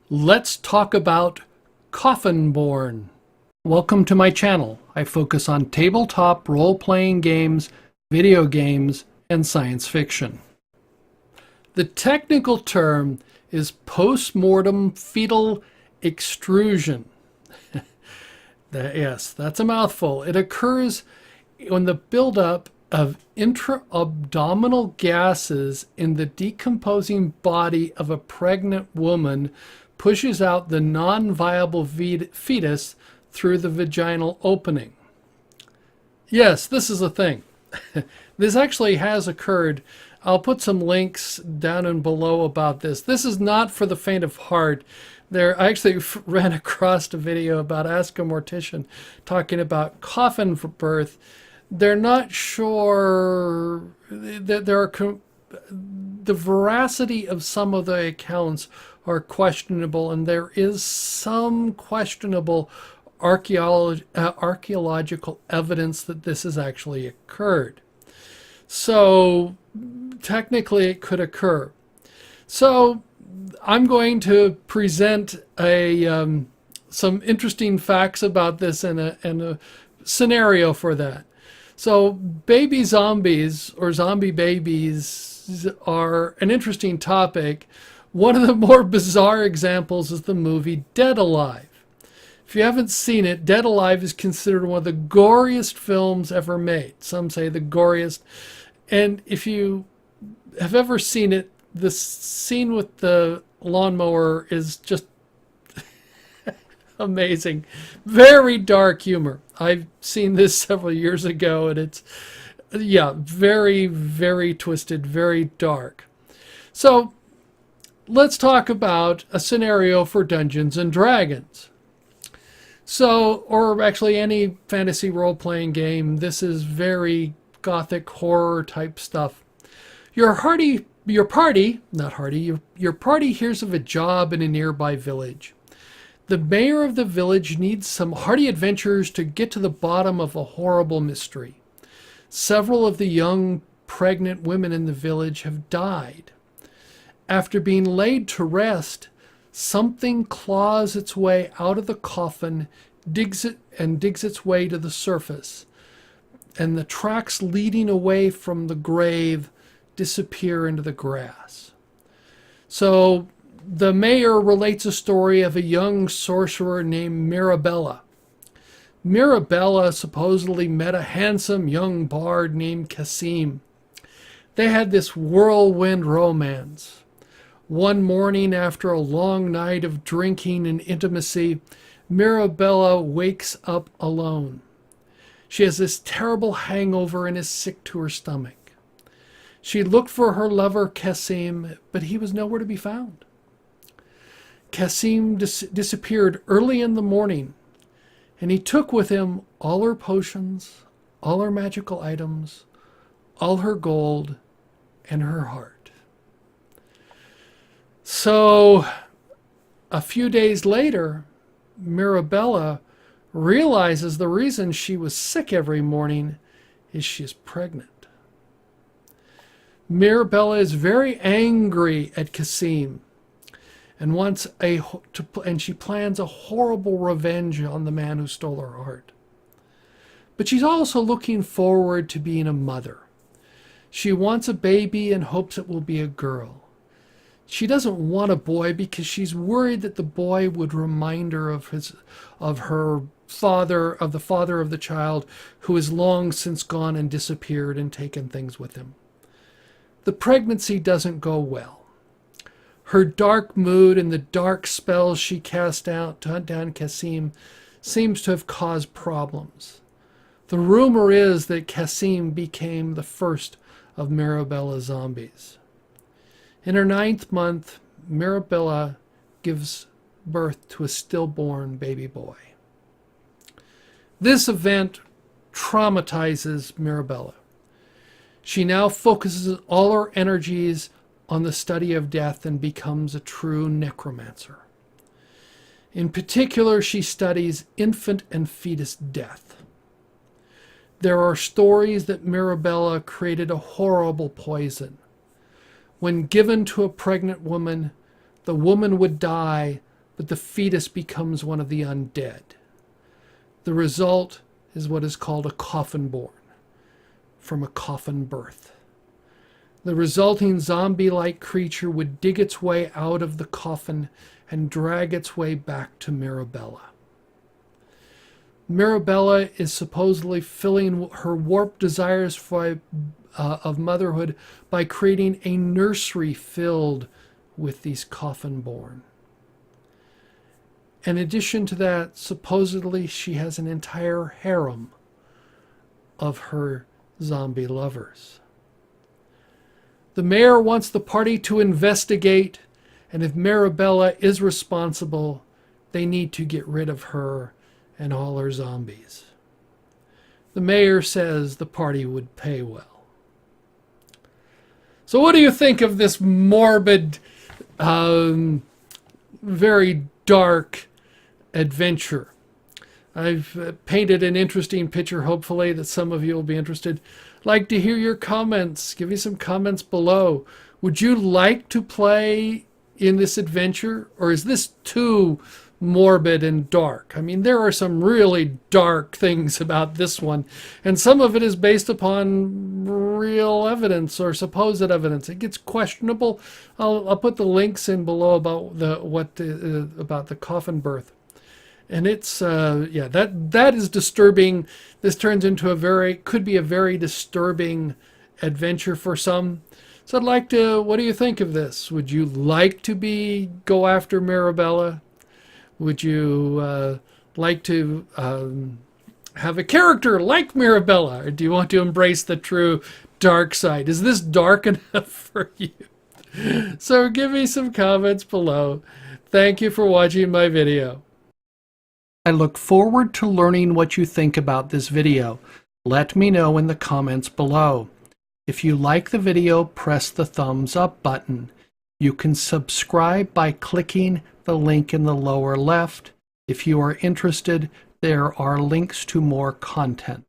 Let's talk about Coffin Born. Welcome to my channel. I focus on tabletop role-playing games, video games, and science fiction. The technical term is postmortem fetal extrusion. Yes, that's a mouthful. It occurs when the buildup of intra-abdominal gases in the decomposing body of a pregnant woman pushes out the non-viable fetus through the vaginal opening. Yes, this is a thing. This actually has occurred. I'll put some links down and below about this. This is not for the faint of heart. I actually ran across a video about Ask a Mortician talking about coffin for birth. They're not sure that the veracity of some of the accounts are questionable, and there is some questionable archaeological evidence that this has actually occurred. So technically it could occur. So I'm going to present some interesting facts about this and a scenario for that. So baby zombies or zombie babies are an interesting topic. One of the more bizarre examples is the movie Dead Alive. If you haven't seen it, Dead Alive is considered one of the goriest films ever made. Some say the goriest. And if you have ever seen it, the scene with the lawnmower is just amazing. Very dark humor. I've seen this several years ago, and it's, yeah, very, very twisted, very dark. So let's talk about a scenario for Dungeons and Dragons. So, or actually any fantasy role-playing game. This is very gothic horror type stuff. Your party hears of a job in a nearby village. The mayor of the village needs some hardy adventurers to get to the bottom of a horrible mystery. Several of the young pregnant women in the village have died. After being laid to rest, something claws its way out of the coffin, digs its way to the surface, and the tracks leading away from the grave disappear into the grass. So the mayor relates a story of a young sorcerer named Mariabella. Mariabella supposedly met a handsome young bard named Kasim. They had this whirlwind romance. One morning, after a long night of drinking and intimacy, Mariabella wakes up alone. She has this terrible hangover and is sick to her stomach. She looked for her lover Kasim, but he was nowhere to be found. Kasim disappeared early in the morning, and he took with him all her potions, all her magical items, all her gold, and her heart. So a few days later, Mariabella realizes the reason she was sick every morning is she's pregnant. Mariabella is very angry at Kasim and she plans a horrible revenge on the man who stole her heart. But she's also looking forward to being a mother. She wants a baby and hopes it will be a girl. She doesn't want a boy because she's worried that the boy would remind her of the father of the child who has long since gone and disappeared and taken things with him. The pregnancy doesn't go well. Her dark mood and the dark spells she cast out to hunt down Kasim seems to have caused problems. The rumor is that Kasim became the first of Mariabella's zombies. In her 9th month, Mariabella gives birth to a stillborn baby boy. This event traumatizes Mariabella. She now focuses all her energies on the study of death and becomes a true necromancer. In particular, she studies infant and fetus death. There are stories that Mariabella created a horrible poison. When given to a pregnant woman, the woman would die, but the fetus becomes one of the undead. The result is what is called a coffin born, from a coffin birth. The resulting zombie-like creature would dig its way out of the coffin and drag its way back to Mariabella. Mariabella is supposedly filling her warped desires of motherhood by creating a nursery filled with these coffin born. In addition to that, supposedly she has an entire harem of her zombie lovers. The mayor wants the party to investigate, and if Mariabella is responsible, they need to get rid of her and all her zombies. The mayor says the party would pay well. So what do you think of this morbid, very dark adventure? I've painted an interesting picture, hopefully, that some of you will be interested. I'd like to hear your comments. Give me some comments below. Would you like to play in this adventure, or is this too morbid and dark? I mean, there are some really dark things about this one, and some of it is based upon real evidence or supposed evidence. It gets questionable. I'll put the links in below about the coffin birth. And it's yeah, that is disturbing. This turns into could be a very disturbing adventure for some. So I'd like to, what do you think of this? Would you like to go after Mariabella? Would you like to have a character like Mariabella? Or do you want to embrace the true dark side? Is this dark enough for you? So give me some comments below. Thank you for watching my video. I look forward to learning what you think about this video. Let me know in the comments below. If you like the video, press the thumbs up button. You can subscribe by clicking the link in the lower left. If you are interested, there are links to more content.